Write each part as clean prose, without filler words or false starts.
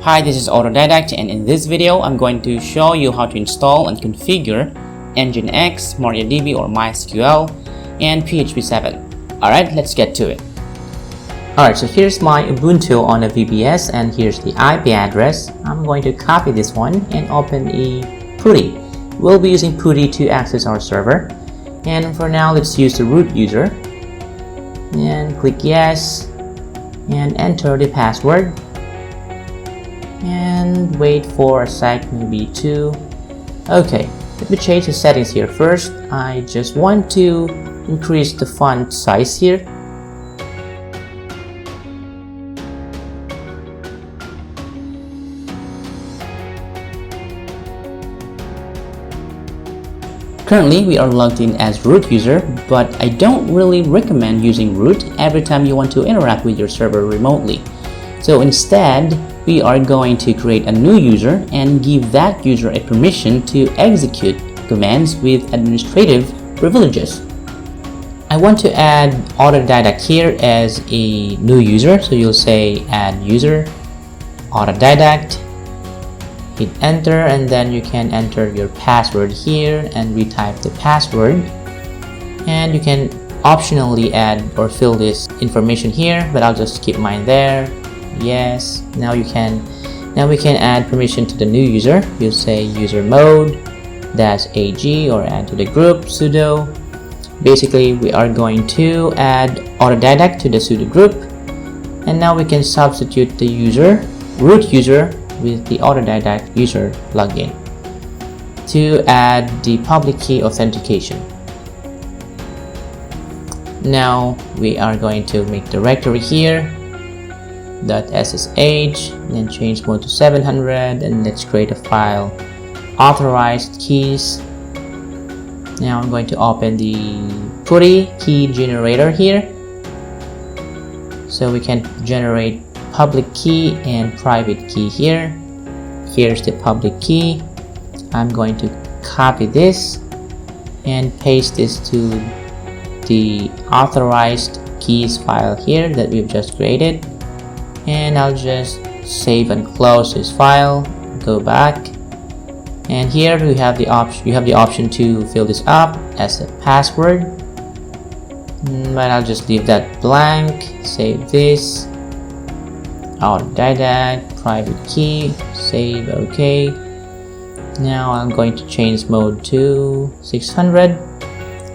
Hi, this is Autodidact, and in this video I'm going to show you how to install and configure Nginx, MariaDB or MySQL, and PHP7. Alright, let's get to it. Alright, so here's my Ubuntu on a VPS and here's the IP address. I'm going to copy this one and open a PuTTY. We'll be using PuTTY to access our server. And for now, let's use the root user. And click yes. And enter the password. And wait for a sec, maybe 2. Okay, let me change the settings here. First, I just want to increase the font size here. Currently, we are logged in as root user, but I don't really recommend using root every time you want to interact with your server remotely. So instead, we are going to create a new user and give that user a permission to execute commands with administrative privileges. I want to add Autodidact here as a new user, so you'll say add user, Autodidact, hit enter, and then you can enter your password here and retype the password. And you can optionally add or fill this information here, but I'll just keep mine there. Yes. Now we can add permission to the new user. You'll say user mode -ag or add to the group sudo. Basically, we are going to add Autodidact to the sudo group, and now we can substitute the root user with the Autodidact user login to add the public key authentication. Now we are going to make directory here .ssh, then change mode to 700, and let's create a file authorized keys. Now I'm going to open the PuTTY key generator here, so we can generate public key and private key here. Here's the public key. I'm going to copy this and paste this to the authorized keys file here that we've just created. And I'll just save and close this file, go back, and here we have the option. You have the option to fill this up as a password, but I'll just leave that blank. Save this, Autodidact, private key, save, okay. Now I'm going to change mode to 600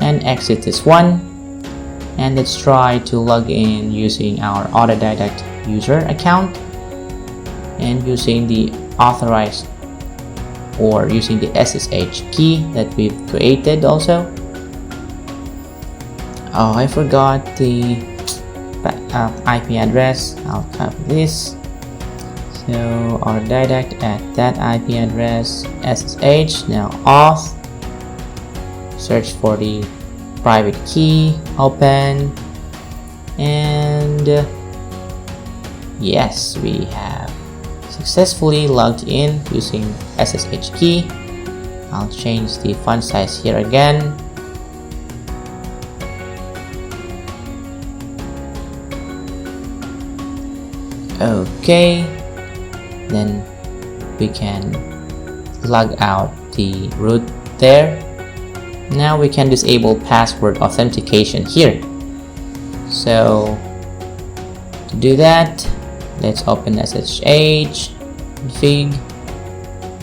and exit this one, and let's try to log in using our Autodidact user account and using the authorized or using the SSH key that we've created also. Oh, I forgot the IP address. I'll copy this. So Autodidact at that IP address SSH. Now auth, search for the private key, open, and yes, we have successfully logged in using SSH key. I'll change the font size here again. Okay, then we can log out the root there. Now we can disable password authentication here. So to do that, let's open SSH config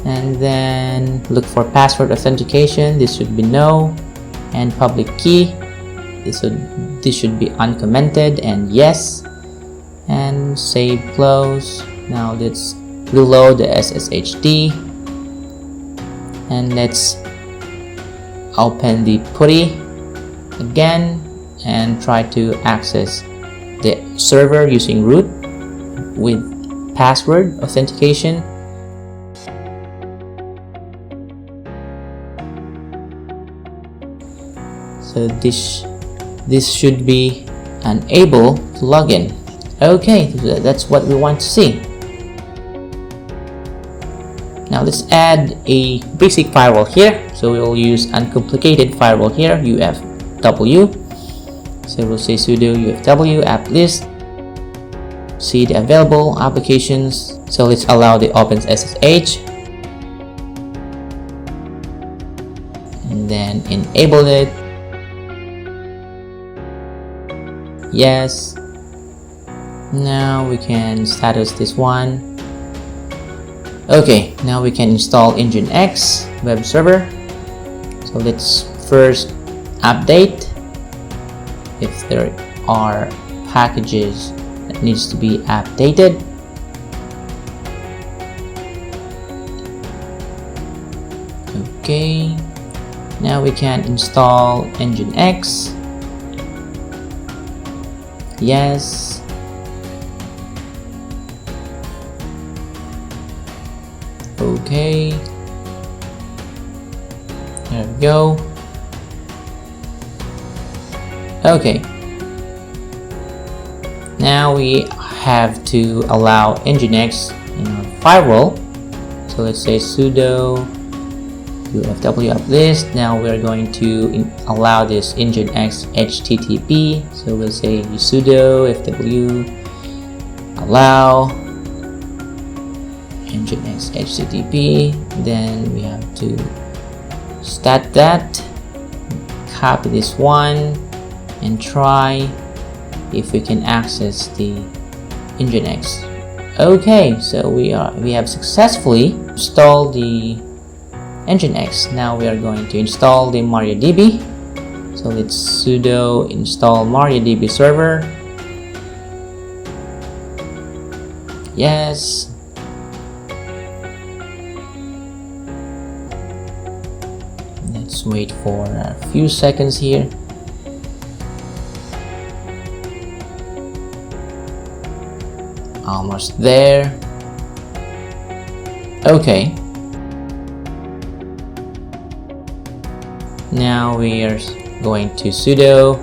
and then look for password authentication. This should be no, and public key. This should be uncommented and yes, and save, close. Now let's reload the SSHD and let's open the PuTTY again and try to access the server using root with password authentication. So this should be unable to log in. Okay, that's what we want to see. Now let's add a basic firewall here. So we will use uncomplicated firewall here, UFW. So we'll say sudo UFW app list, see the available applications, So let's allow the open SSH and then enable it. Yes. Now we can status this one. Okay, now we can install Nginx web server. So let's first update if there are packages that needs to be updated. Okay, now we can install Nginx. Yes. Okay, there we go. Okay, now we have to allow Nginx in our firewall. So let's say sudo ufw uplist. Now we're going to allow this Nginx HTTP. So we'll say sudo fw allow Nginx HTTP. Then we have to stat that, copy this one, and try if we can access the Nginx. Okay, so we have successfully installed the Nginx. Now we are going to install the MariaDB. So let's sudo install MariaDB server. Yes. Let's wait for a few seconds here. Almost there. Okay. Now we are going to sudo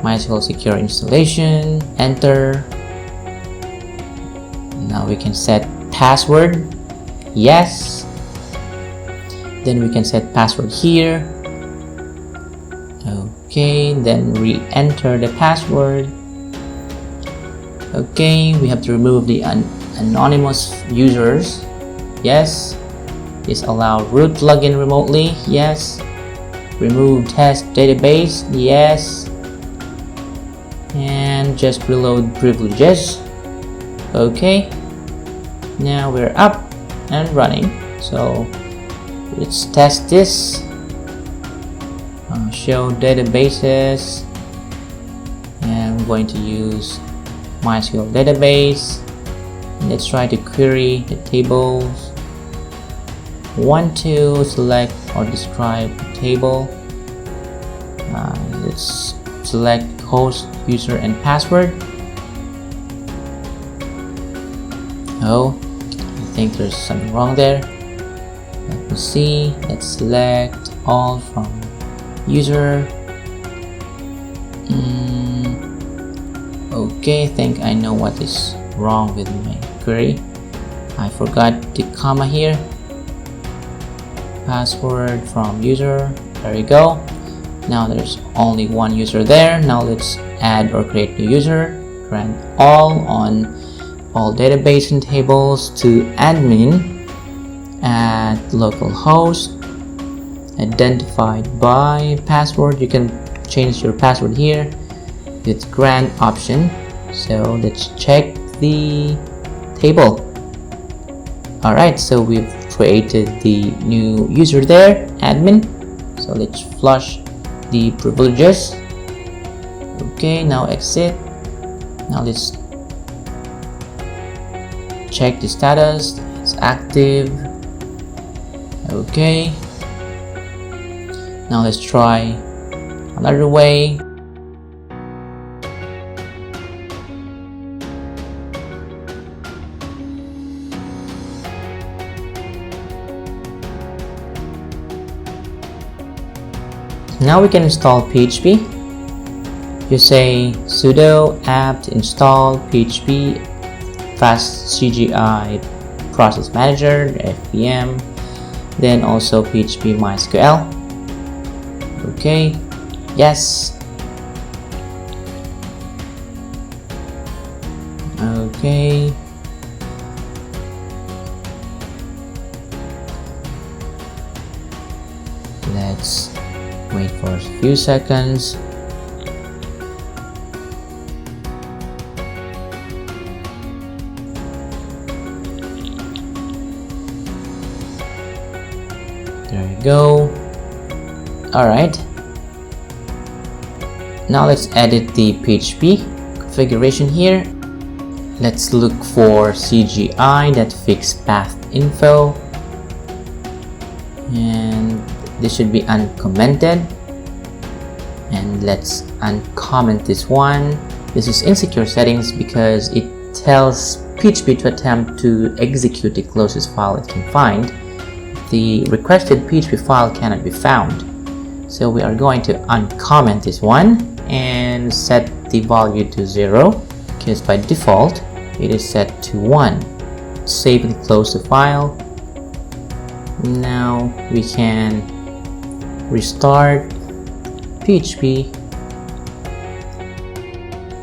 MySQL secure installation, enter. Now we can set password. Yes. Then we can set password here. Okay, then re-enter the password. Okay, we have to remove the anonymous users. Yes. Disallow root plugin remotely. Yes. Remove test database. Yes. And just reload privileges. Okay. Now we're up and running. So let's test this. Show databases. And I'm going to use MySQL database. Let's try to query the tables. Want to select or describe the table. Let's select host, user, and password. Oh, I think there's something wrong there. Let me see. Let's select all from user. Okay, I think I know what is wrong with my query. I forgot the comma here. Password from user. There you go. Now there's only one user there. Now let's add or create new user. Grant all on all database and tables to admin at localhost. Identified by password. You can change your password here. It's grant option. So let's check the table. Alright, so we've created the new user there, admin. So let's flush the privileges. Okay, now exit. Now let's check the status. It's active. Okay. Now let's try another way. Now we can install PHP. You say sudo apt install PHP fast CGI process manager fpm, then also PHP MySQL. Okay, yes. Okay, wait for a few seconds. There you go. Alright. Now let's edit the PHP configuration here. Let's look for CGI.fixPathInfo, and this should be uncommented. And let's uncomment this one. This is insecure settings because it tells PHP to attempt to execute the closest file it can find. The requested PHP file cannot be found. So we are going to uncomment this one and set the value to 0 because by default it is set to 1. Save and close the file. Now we can restart PHP.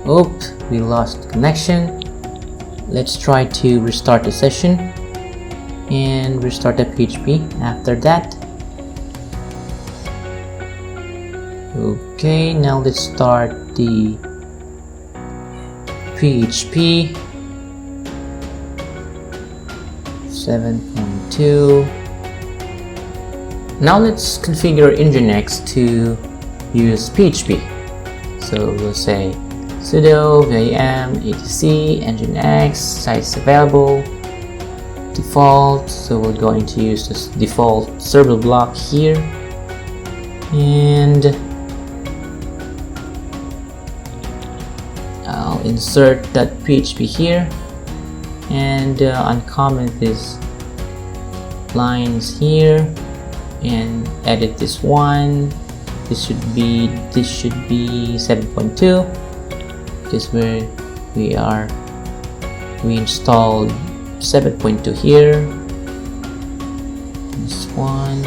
Oops, we lost connection. Let's try to restart the session and restart the PHP after that. Okay, now let's start the PHP 7.2. Now let's configure Nginx to use PHP. So we'll say sudo vim etc nginx sites available default. So we're going to use this default server block here, and I'll insert that PHP here and uncomment these lines here and edit this one. This should be 7.2 because we installed 7.2 here. This one.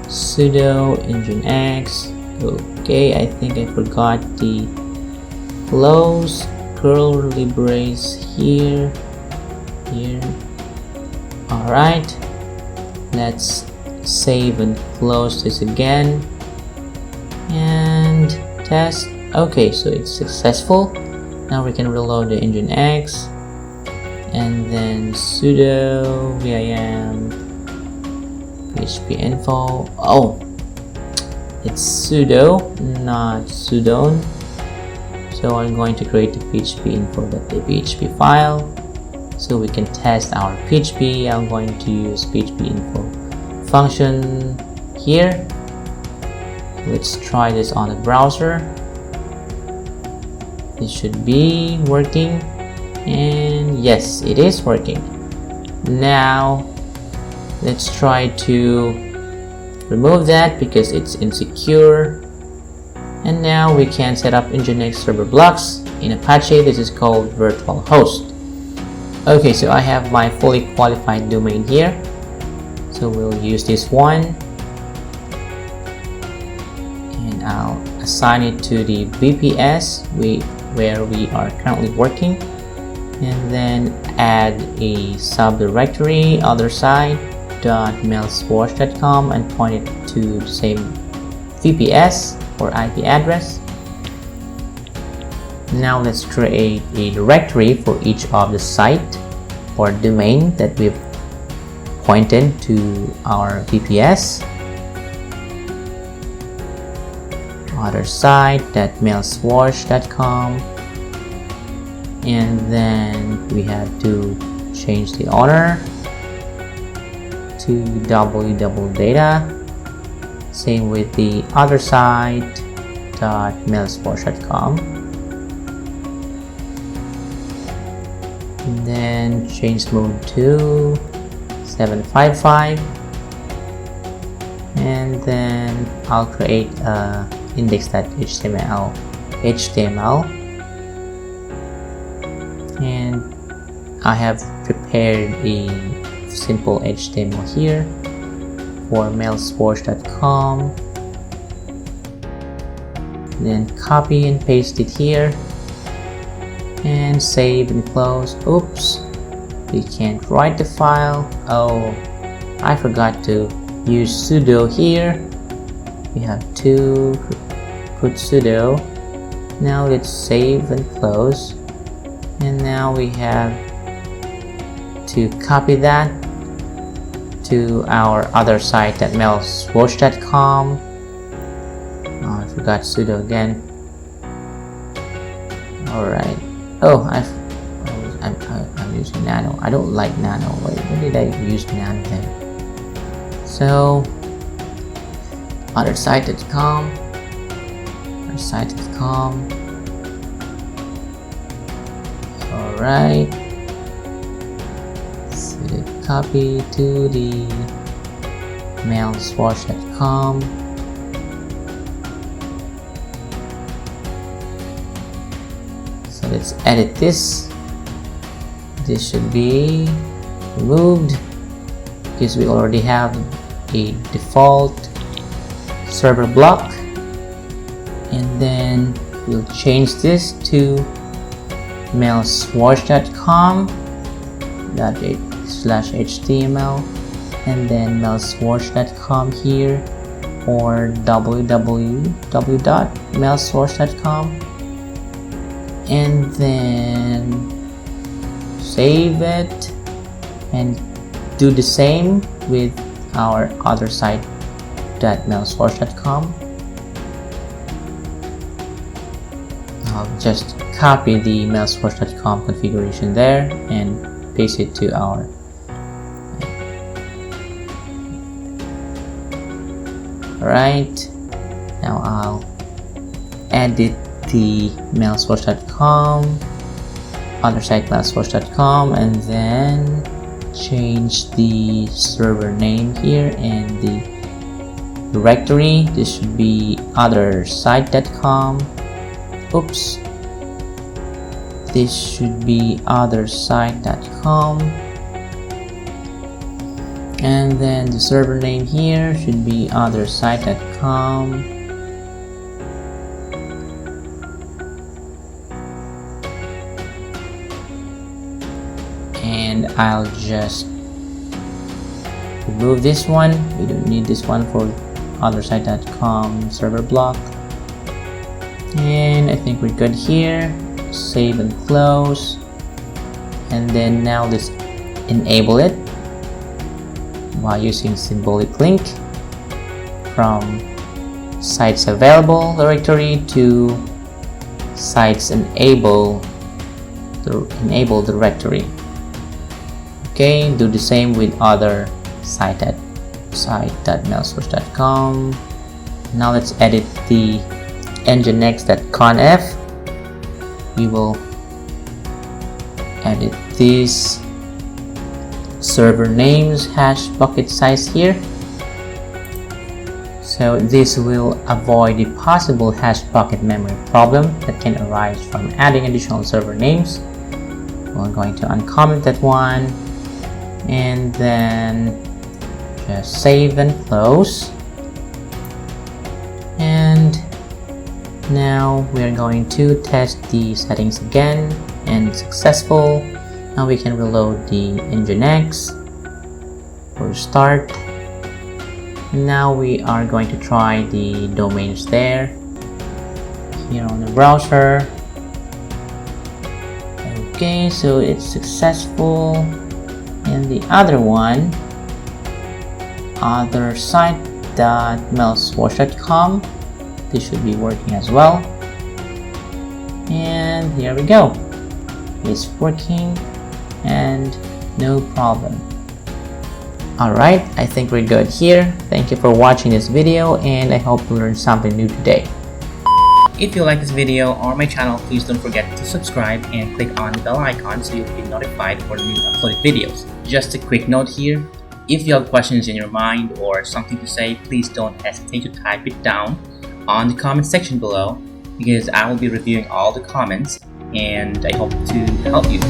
Sudo nginx. Okay, I think I forgot the close curly brace here. Alright, let's save and close this again and test. Okay, so it's successful. Now we can reload the Nginx and then sudo vim php info. Oh, it's sudo, not sudon. So I'm going to create the php info.php file so we can test our PHP. I'm going to use php info function here. Let's try this on the browser. This should be working, and yes, it is working. Now let's try to remove that because it's insecure. And now we can set up Nginx server blocks in Apache. This is called virtual host. Okay, so I have my fully qualified domain here, so we'll use this one and I'll assign it to the VPS where we are currently working, and then add a subdirectory otherside.mailswash.com and point it to the same VPS or IP address. Now let's create a directory for each of the site or domain that we've pointed to our VPS. otherside.mailswash.com, and then we have to change the owner to www.data. Same with the otherside.mailswash.com, and then change mode to 755, and then I'll create a index.html, and I have prepared a simple HTML here for mailswash.com. Then copy and paste it here and save and close. Oops, we can't write the file. Oh, I forgot to use sudo here. We have to put sudo. Now let's save and close. And now we have to copy that to our other site at mailswash.com. Oh, I forgot sudo again. Alright. Oh, I'm using nano. I don't like nano. Wait, when did I use nano then? So othersite.com, othersite.com. Alright, so copy to the mailswash.com. So let's edit this. This should be removed because we already have a default server block, and then we'll change this to mailswash.com/html, and then mailswash.com here, or www.mailswash.com, and then save it and do the same with our other site .mailswash.com. I'll just copy the mailswash.com configuration there and paste it to our Alright, now I'll edit the mailswash.com, other site mailswash.com, and then change the server name here and the directory. This should be othersite.com. Oops, this should be othersite.com, and then the server name here should be othersite.com. And I'll just remove this one. We don't need this one for othersite.com server block. And I think we're good here. Save and close. And then now let's enable it by using symbolic link from sites available directory to sites enable directory. Okay, do the same with other site.mailswash.com. Now let's edit the nginx.conf. We will edit this server names hash bucket size here. So this will avoid the possible hash bucket memory problem that can arise from adding additional server names. We're going to uncomment that one and then just save and close. And now we're going to test the settings again, and it's successful. Now we can reload the Nginx or start. And now we are going to try the domains there here on the browser. Okay, so it's successful. And the other one, othersite.mailswash.com, this should be working as well. And here we go, it's working and no problem. Alright, I think we're good here. Thank you for watching this video, and I hope you learned something new today. If you like this video or my channel, please don't forget to subscribe and click on the bell icon so you'll be notified for new uploaded videos. Just a quick note here, if you have questions in your mind or something to say, please don't hesitate to type it down on the comment section below, because I will be reviewing all the comments and I hope to help you.